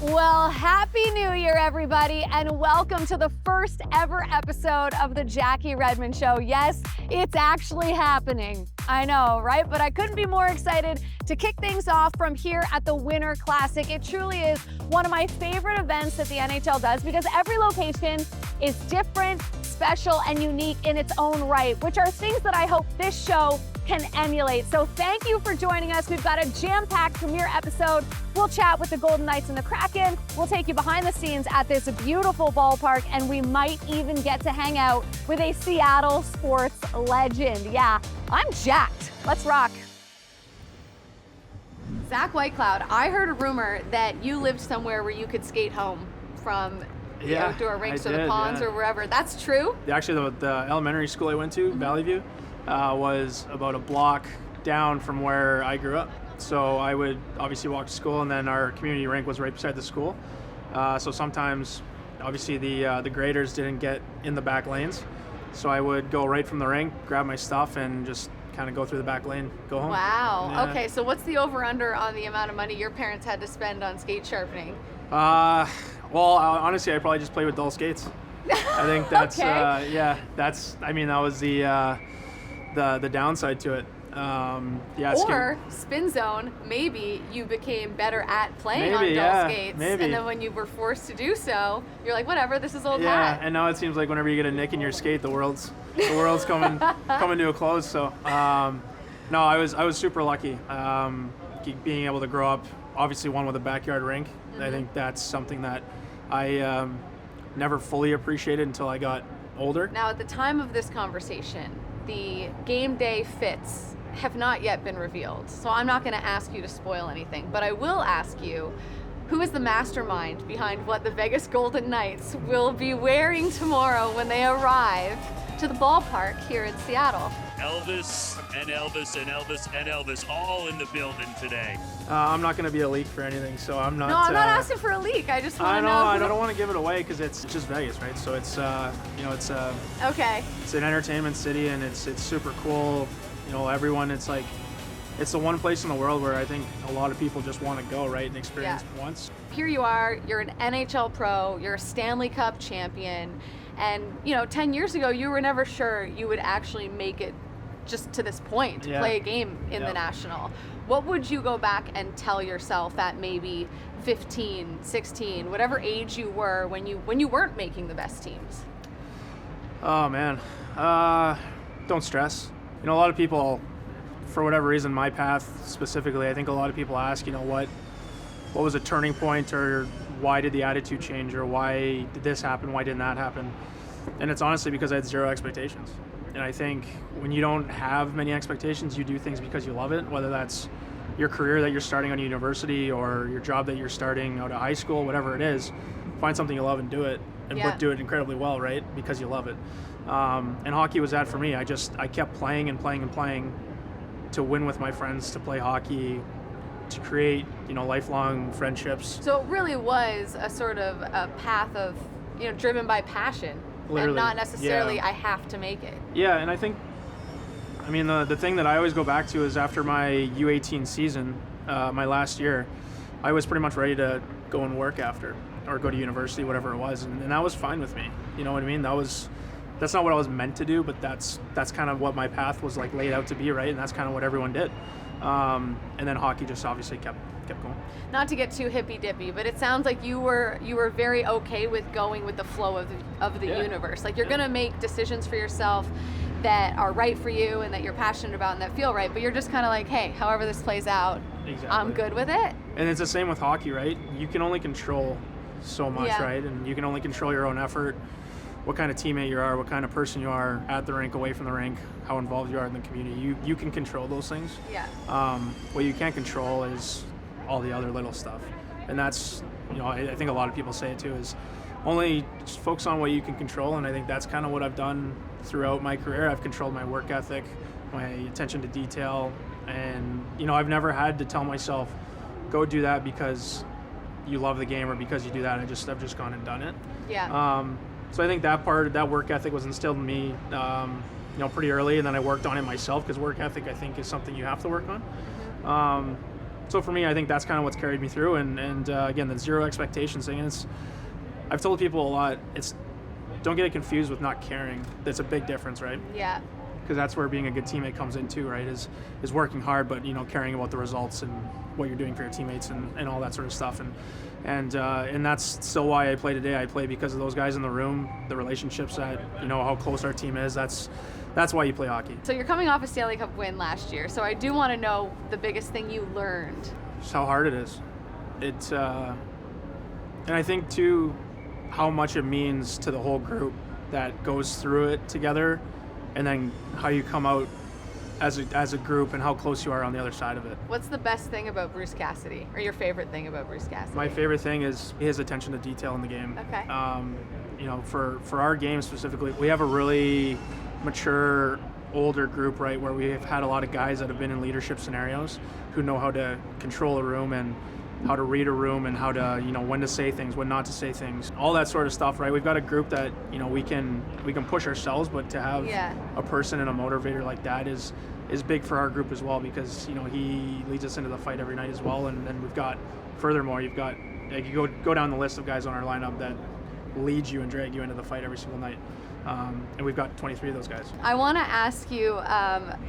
Well, Happy New Year, everybody, and welcome to the first ever episode of the Jackie Redmond Show. Yes, it's actually happening. I know, right? But I couldn't be more excited to kick things off from here at the Winter Classic. It truly is one of my favorite events that the NHL does because every location is different, special, and unique in its own right, which are things that I hope this show can emulate. So thank you for joining us. We've got a jam-packed premiere episode. We'll chat with the Golden Knights and the Kraken. We'll take you behind the scenes at this beautiful ballpark, and we might even get to hang out with a Seattle sports legend. Yeah, I'm jacked. Let's rock. Zach Whitecloud, I heard a rumor that you lived somewhere where you could skate home from the outdoor rinks or the ponds or wherever. That's true? Actually, the elementary school I went to, Valley View, was about a block down from where I grew up. So I would obviously walk to school, and then our community rink was right beside the school. So sometimes, obviously, the graders didn't get in the back lanes. So I would go right from the rink, grab my stuff, and just kind of go through the back lane, go home. Wow. Yeah. Okay, so what's the over-under on the amount of money your parents had to spend on skate sharpening? Well, honestly, I probably just played with dull skates. I think that's, okay. That was the downside to it. Or spin zone, maybe you became better at playing on dull skates. Maybe. And then when you were forced to do so, you're like, whatever, this is old hat. Yeah, and now it seems like whenever you get a nick in your skate, the world's coming to a close. So, no, I was super lucky being able to grow up, obviously one with a backyard rink. Mm-hmm. I think that's something that I never fully appreciated until I got older. Now, at the time of this conversation, the game day fits have not yet been revealed. So I'm not going to ask you to spoil anything, but I will ask you, who is the mastermind behind what the Vegas Golden Knights will be wearing tomorrow when they arrive to the ballpark here in Seattle? Elvis and Elvis and Elvis and Elvis all in the building today. I'm not going to be a leak for anything, so I'm not... No, I'm not asking for a leak. I just want to know... I don't want to give it away because it's just Vegas, right? So it's, okay. It's an entertainment city, and it's super cool. You know, everyone, it's the one place in the world where I think a lot of people just want to go, right, and experience it once. Here you are, you're an NHL pro, you're a Stanley Cup champion, and, 10 years ago, you were never sure you would actually make it just to this point, to play a game in the National. What would you go back and tell yourself at maybe 15, 16, whatever age you were when you weren't making the best teams? Oh, man. Don't stress. A lot of people, for whatever reason, my path specifically, I think a lot of people ask, what was a turning point, or why did the attitude change, or why did this happen, why didn't that happen? And it's honestly because I had zero expectations. And I think when you don't have many expectations, you do things because you love it, whether that's your career that you're starting on university or your job that you're starting out of high school, whatever it is, find something you love and do it, and do it incredibly well, right? Because you love it. And hockey was that for me. I kept playing and playing and playing to win with my friends, to play hockey, to create, lifelong friendships. So it really was a sort of a path of, driven by passion. Literally. And not necessarily I have to make it. Yeah, and I think, the thing that I always go back to is after my U18 season, my last year, I was pretty much ready to go and work after, or go to university, whatever it was, and that was fine with me. You know what I mean? That's not what I was meant to do, but that's kind of what my path was laid out to be, right? And that's kind of what everyone did. And then hockey just obviously kept going. Not to get too hippy-dippy, but it sounds like you were very okay with going with the flow of the universe. You're going to make decisions for yourself that are right for you and that you're passionate about and that feel right, but you're just kind of like, hey, however this plays out, exactly. I'm good with it. And it's the same with hockey, right? You can only control so much, right? And you can only control your own effort, what kind of teammate you are, what kind of person you are at the rink, away from the rink, how involved you are in the community. You can control those things. Yeah. What you can't control is all the other little stuff. And that's, I think a lot of people say it too, is only just focus on what you can control. And I think that's kind of what I've done throughout my career. I've controlled my work ethic, my attention to detail. And, I've never had to tell myself, go do that because you love the game or because you do that. I've just gone and done it. Yeah. So I think that work ethic was instilled in me, pretty early, and then I worked on it myself because work ethic, I think, is something you have to work on. So for me, I think that's kind of what's carried me through. And again, the zero expectations thing. I've told people a lot. Don't get it confused with not caring. That's a big difference, right? Yeah. Because that's where being a good teammate comes in too, right? Is working hard, but caring about the results and what you're doing for your teammates and all that sort of stuff. And that's still why I play today. I play because of those guys in the room, the relationships that how close our team is. That's why you play hockey. So you're coming off a Stanley Cup win last year. So I do want to know the biggest thing you learned. Just how hard it is. And I think too, how much it means to the whole group that goes through it together, and then how you come out as a group and how close you are on the other side of it. What's the best thing about Bruce Cassidy, or your favorite thing about Bruce Cassidy? My favorite thing is his attention to detail in the game. Okay. For our game specifically, we have a really mature, older group, right, where we have had a lot of guys that have been in leadership scenarios who know how to control a room and how to read a room and how to, when to say things, when not to say things, all that sort of stuff, right? We've got a group that, we can push ourselves, but to have a person and a motivator like that is big for our group as well, because, he leads us into the fight every night as well. And then we've got, furthermore, you've got, you go down the list of guys on our lineup that lead you and drag you into the fight every single night. And we've got 23 of those guys. I want to ask you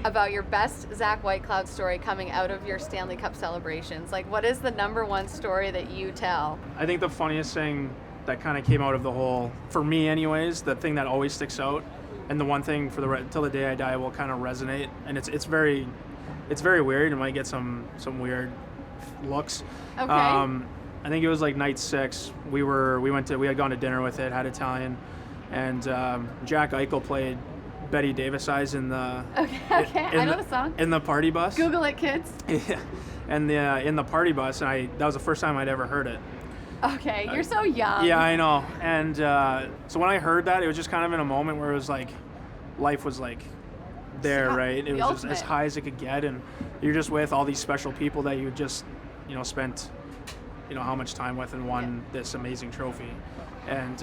about your best Zach Whitecloud story coming out of your Stanley Cup celebrations. Like, what is the number one story that you tell? I think the funniest thing that kind of came out of the whole, for me anyways, the thing that always sticks out, and the one thing for till the day I die will kind of resonate, and it's very weird. It might get some weird looks. Okay. I think it was like night 6. We had gone to dinner with it, had Italian. And Jack Eichel played Betty Davis Eyes in the I know the song. In the party bus. Google it, kids. Yeah, and in the party bus, and that was the first time I'd ever heard it. Okay, you're so young. Yeah, I know. And so when I heard that, it was just kind of in a moment where it was like life was like there, right? It was just as high as it could get, and you're just with all these special people that you just spent how much time with and won this amazing trophy, and.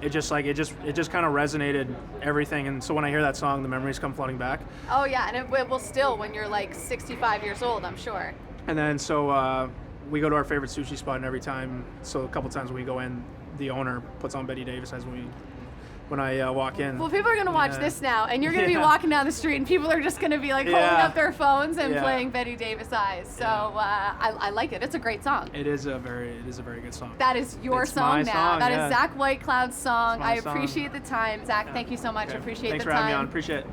It just kind of resonated everything, and so when I hear that song, the memories come flooding back. Oh yeah, and it will still when you're like 65 years old, I'm sure. And then so we go to our favorite sushi spot, and every time, so a couple times when we go in, the owner puts on Betty Davis as when I walk in. Well, people are going to watch this now, and you're going to be walking down the street, and people are just going to be like holding up their phones and playing Betty Davis Eyes. So I like it. It's a great song. It is a very good song. That is your song now. That is Zach Whitecloud's song. I appreciate the time. Zach, thank you so much. Okay. Appreciate Thanks the for time. having me on. Appreciate it.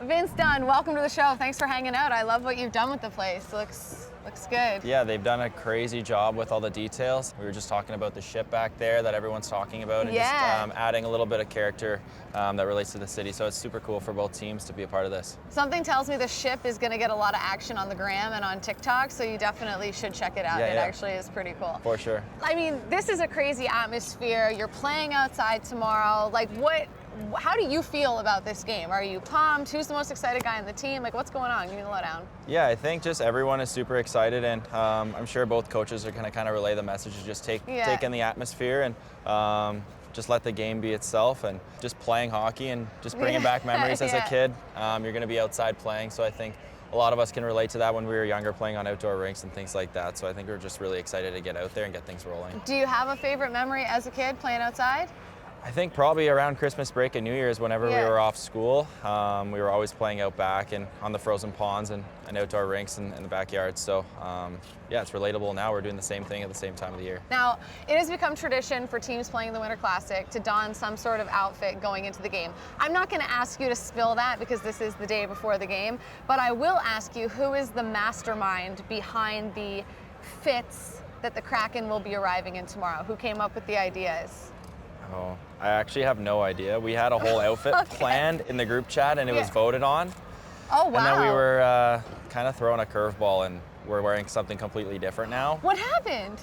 Vince Dunn, welcome to the show. Thanks for hanging out. I love what you've done with the place. Looks good. Yeah, they've done a crazy job with all the details. We were just talking about the ship back there that everyone's talking about, and just adding a little bit of character that relates to the city. So it's super cool for both teams to be a part of this. Something tells me the ship is going to get a lot of action on the gram and on TikTok, so you definitely should check it out. It actually is pretty cool. For sure. I mean, this is a crazy atmosphere. You're playing outside tomorrow. Like, how do you feel about this game? Are you pumped? Who's the most excited guy on the team? Like, what's going on? Give me the lowdown. Yeah, I think just everyone is super excited, and I'm sure both coaches are going to kind of relay the message of just take in the atmosphere and just let the game be itself, and just playing hockey and just bringing back memories as a kid. You're going to be outside playing, so I think a lot of us can relate to that when we were younger, playing on outdoor rinks and things like that. So I think we're just really excited to get out there and get things rolling. Do you have a favorite memory as a kid playing outside? I think probably around Christmas break and New Year's, whenever we were off school, we were always playing out back and on the frozen ponds and outdoor rinks in the backyard. So yeah, it's relatable now. We're doing the same thing at the same time of the year. Now, it has become tradition for teams playing the Winter Classic to don some sort of outfit going into the game. I'm not going to ask you to spill that because this is the day before the game, but I will ask you, who is the mastermind behind the fits that the Kraken will be arriving in tomorrow? Who came up with the ideas? Oh, I actually have no idea. We had a whole outfit planned in the group chat, and it was voted on. Oh, wow. And then we were kind of throwing a curveball, and we're wearing something completely different now. What happened?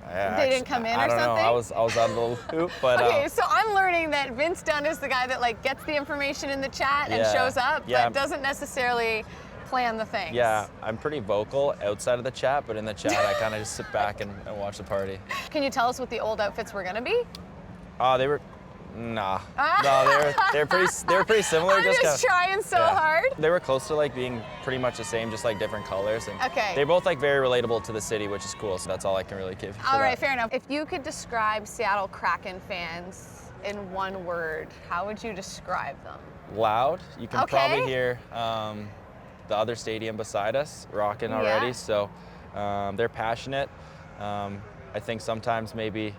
They didn't come in or I don't something? know. I was out of the loop, but okay, so I'm learning that Vince Dunn is the guy that like gets the information in the chat and shows up, but doesn't necessarily plan the things. Yeah, I'm pretty vocal outside of the chat, but in the chat I kind of just sit back and watch the party. Can you tell us what the old outfits were going to be? They were Nah. No, they're pretty similar. I'm just trying so hard. They were close to like being pretty much the same, just like different colors. And Okay. they're both like very relatable to the city, which is cool. So that's all I can really give. All right, fair enough. If you could describe Seattle Kraken fans in one word, how would you describe them? Loud. You can Okay. probably hear the other stadium beside us rocking already. Yeah. So they're passionate. I think sometimes maybe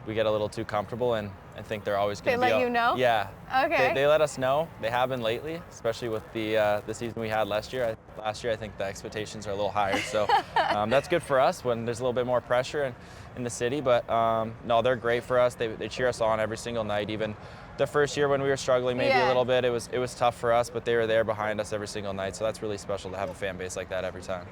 we get a little too comfortable, and I think they're always going to They be. let you know? Yeah. Okay. They let us know. They have been lately, especially with the season we had last year. Last year, I think the expectations are a little higher, so that's good for us when there's a little bit more pressure in the city. But no, they're great for us. They cheer us on every single night. Even the first year when we were struggling maybe Yeah. a little bit, it was tough for us, but they were there behind us every single night. So that's really special to have a fan base like that every time.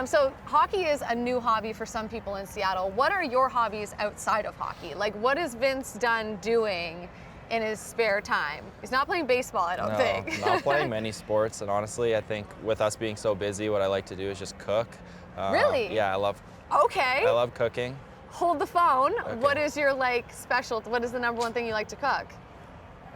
So hockey is a new hobby for some people in Seattle. What are your hobbies outside of hockey? Like, what is Vince Dunn doing in his spare time? He's not playing baseball, I don't think. Not playing many sports, and honestly, I think with us being so busy, what I like to do is just cook. Really? Yeah, I love Okay. cooking. Hold the phone. Okay. What is your special? What is the number one thing you like to cook?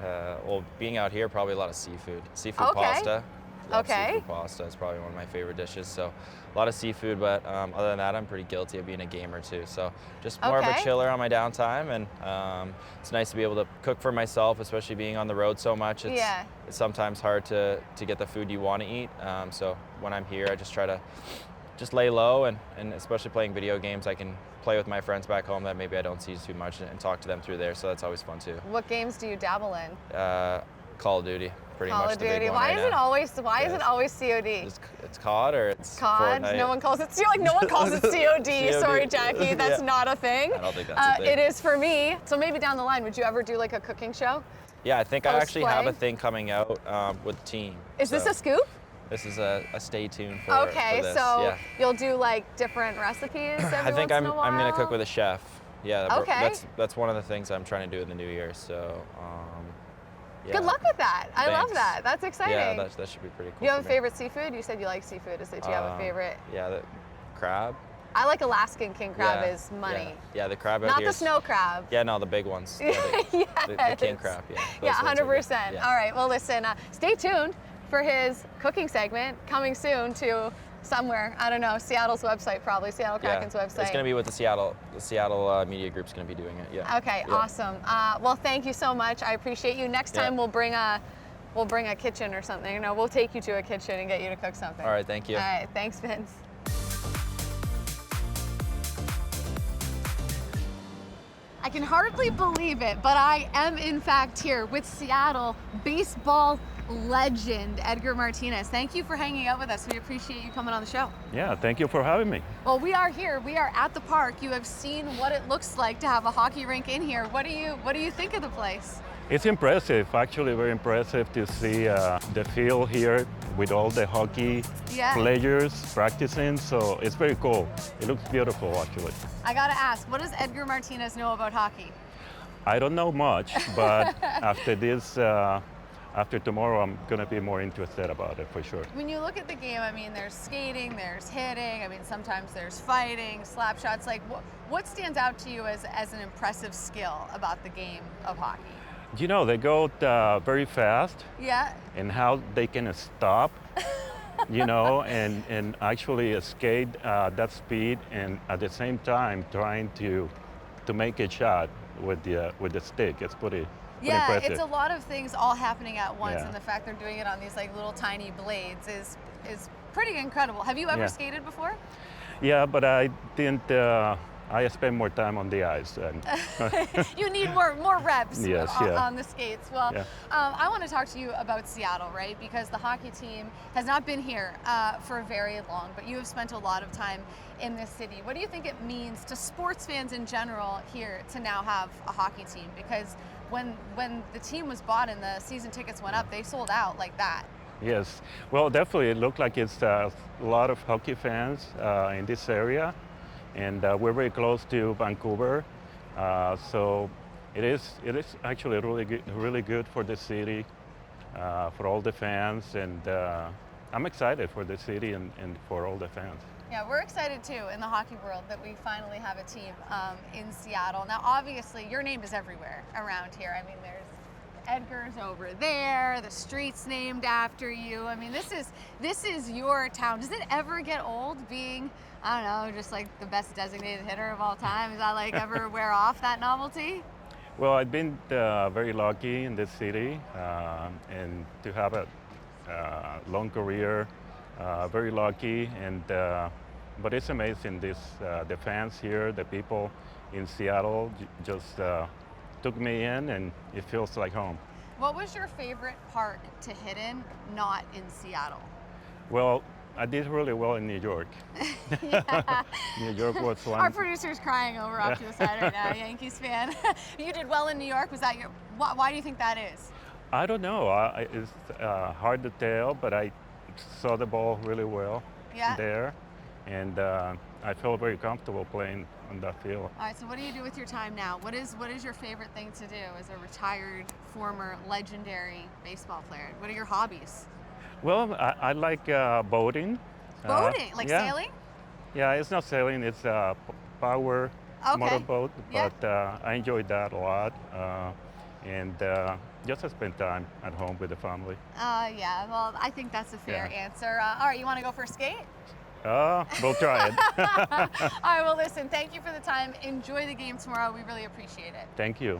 Well, being out here, probably a lot of seafood. Seafood Okay. pasta. Love Okay. Seafood pasta is probably one of my favorite dishes. So a lot of seafood, but other than that, I'm pretty guilty of being a gamer too. So just more of a Okay. chiller on my downtime, and it's nice to be able to cook for myself, especially being on the road so much. It's sometimes hard to get the food you want to eat. So when I'm here, I just try to just lay low, and especially playing video games, I can play with my friends back home that maybe I don't see too much and talk to them through there. So that's always fun too. What games do you dabble in? Call of Duty, pretty Call much of the big Duty. one Why right is it now. always? Why is it Yes. always COD? It's COD or it's COD. Fortnite? No one calls it. You're like no one calls it COD. Sorry, Jackie. That's Yeah. not a thing. I don't think that's a thing. It is for me. So maybe down the line, would you ever do like a cooking show? Yeah, I think I actually have a Post-play? thing coming out with the team. Is this So a scoop? This is a stay tuned for Okay, for this. so yeah. you'll do like different recipes every I think once in a while? I'm gonna cook with a chef. Yeah, Okay. that's one of the things I'm trying to do in the new year. So yeah. Good luck with that. I love Thanks. that. That's exciting. Yeah, that should be pretty cool. Do you have a for me. favorite seafood? You said you like seafood. Do you have a favorite? Yeah, the crab. I like Alaskan king crab Yeah, is money. Yeah, the crab out Not here the is- snow crab. Yeah, no, the big ones. Yeah, the king Yes. crab. Yeah, Yeah, those ones are good. 100%. Yeah. All right, well, listen, stay tuned for his cooking segment coming soon to somewhere. I don't know, Seattle's website, probably, Seattle Kraken's website. It's going to be with the Seattle Media Group's going to be doing it. Yeah. Okay, Yeah. awesome. Well, thank you so much. I appreciate you. Next time Yeah. we'll bring a kitchen or something. You know, we'll take you to a kitchen and get you to cook something. All right, thank you. All right, thanks, Vince. I can hardly believe it, but I am in fact here with Seattle baseball legend Edgar Martinez. Thank you for hanging out with us. We appreciate you coming on the show. Yeah, thank you for having me. Well, we are here. We are at the park. You have seen what it looks like to have a hockey rink in here. What do you think of the place? It's impressive, actually very impressive to see the field here with all the hockey Yeah. players practicing, so it's very cool. It looks beautiful, actually. I gotta ask, what does Edgar Martinez know about hockey? I don't know much, but after this, after tomorrow, I'm gonna be more interested about it for sure. When you look at the game, I mean, there's skating, there's hitting, I mean, sometimes there's fighting, slap shots. Like, what stands out to you as an impressive skill about the game of hockey? You know, they go very fast, Yeah. and how they can stop, you know, and actually skate that speed, and at the same time trying to make a shot with the stick. It's pretty Yeah, impressive. it's a lot of things all happening at once, Yeah. and the fact they're doing it on these like little tiny blades is pretty incredible. Have you ever Yeah. skated before? Yeah, but I didn't. I spend more time on the ice. And You need more reps Yes, on, yeah. on the skates. Well, Yeah. I want to talk to you about Seattle, right? Because the hockey team has not been here for very long, but you have spent a lot of time in this city. What do you think it means to sports fans in general here to now have a hockey team? Because when the team was bought and the season tickets went up, they sold out like that. yes, well, definitely, it looked like it's a lot of hockey fans in this area, and we're very close to Vancouver, so it is actually really good for the city, for all the fans, and I'm excited for the city and for all the fans. Yeah, we're excited too in the hockey world that we finally have a team in Seattle. Now, obviously, your name is everywhere around here. I mean, there's Edgar's over there, the street's named after you. I mean, this is your town. Does it ever get old being, I don't know, just like the best designated hitter of all time? Does that like ever wear off, that novelty? Well, I've been very lucky in this city and to have a long career, very lucky, and but it's amazing. The fans here, the people in Seattle, just took me in, and it feels like home. What was your favorite park to hit in, not in Seattle? Well, I did really well in New York. Yeah. New York was one. Our producer's crying over off to the side right now, Yankees fan. You did well in New York. Was that your? Why do you think that is? I don't know. It's hard to tell, but I saw the ball really well there, and I felt very comfortable playing on that field. All right. So, what do you do with your time now? What is your favorite thing to do as a retired, former, legendary baseball player? What are your hobbies? Well, I like boating. Boating, like yeah. sailing? Yeah, it's not sailing. It's a power motorboat, but I enjoyed that a lot. And just to spend time at home with the family. Yeah, well, I think that's a fair answer. All right, you want to go for a skate? We'll try it. All right, well, listen, thank you for the time. Enjoy the game tomorrow. We really appreciate it. Thank you.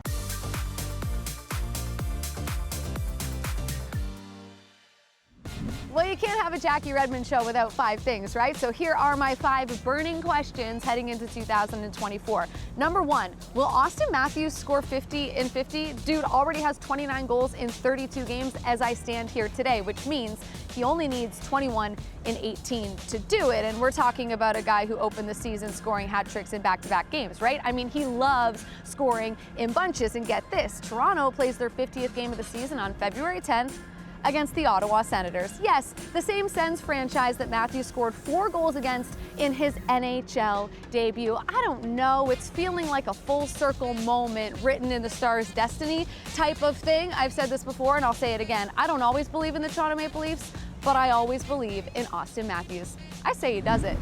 Well, you can't have a Jackie Redmond show without 5 things, right? So here are my 5 burning questions heading into 2024. Number 1, will Auston Matthews score 50 in 50? Dude already has 29 goals in 32 games as I stand here today, which means he only needs 21 in 18 to do it. And we're talking about a guy who opened the season scoring hat tricks in back-to-back games, right? I mean, he loves scoring in bunches. And get this, Toronto plays their 50th game of the season on February 10th. Against the Ottawa Senators. Yes, the same Sens franchise that Matthews scored 4 goals against in his NHL debut. I don't know, it's feeling like a full circle moment written in the stars' destiny type of thing. I've said this before and I'll say it again. I don't always believe in the Toronto Maple Leafs, but I always believe in Auston Matthews. I say he does it.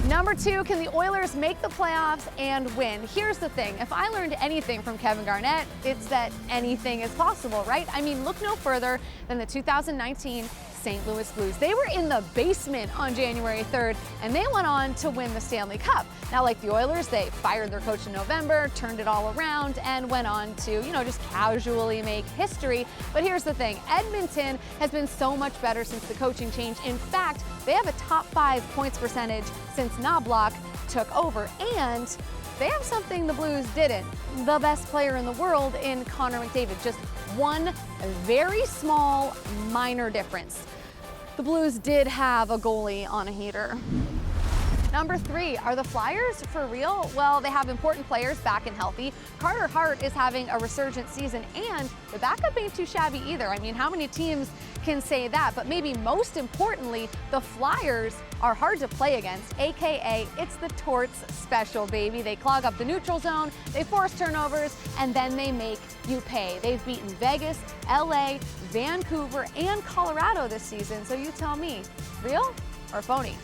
Number 2, can the Oilers make the playoffs and win? Here's the thing, if I learned anything from Kevin Garnett, it's that anything is possible, right? I mean, look no further than the 2019 St. Louis Blues. They were in the basement on January 3rd, and they went on to win the Stanley Cup. Now, like the Oilers, they fired their coach in November, turned it all around, and went on to, just casually make history. But here's the thing, Edmonton has been so much better since the coaching change. In fact, they have a top 5 points percentage since Knoblauch took over, and they have something the Blues didn't. The best player in the world in Connor McDavid. Just one very small, minor difference. The Blues did have a goalie on a heater. Number 3, are the Flyers for real? Well, they have important players back and healthy. Carter Hart is having a resurgent season, and the backup ain't too shabby either. I mean, how many teams can say that? But maybe most importantly, the Flyers are hard to play against, AKA it's the Torts special, baby. They clog up the neutral zone, they force turnovers, and then they make you pay. They've beaten Vegas, LA, Vancouver, and Colorado this season. So you tell me, real or phony?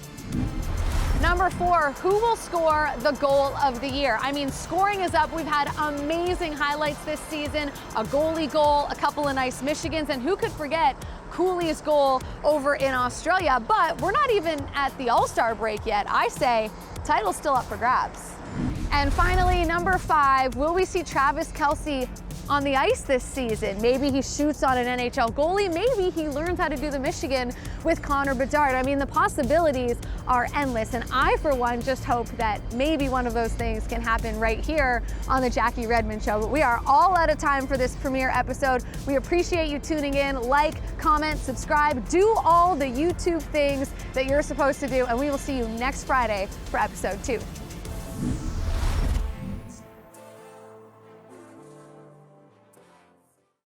Number 4, who will score the goal of the year? I mean, scoring is up. We've had amazing highlights this season, a goalie goal, a couple of nice Michigans, and who could forget Cooley's goal over in Australia? But we're not even at the All-Star break yet. I say title's still up for grabs. And finally, number 5, will we see Travis Kelce on the ice this season? Maybe he shoots on an NHL goalie. Maybe he learns how to do the Michigan with Connor Bedard. I mean, the possibilities are endless. And I, for one, just hope that maybe one of those things can happen right here on the Jackie Redmond Show. But we are all out of time for this premiere episode. We appreciate you tuning in. Like, comment, subscribe, do all the YouTube things that you're supposed to do. And we will see you next Friday for episode 2.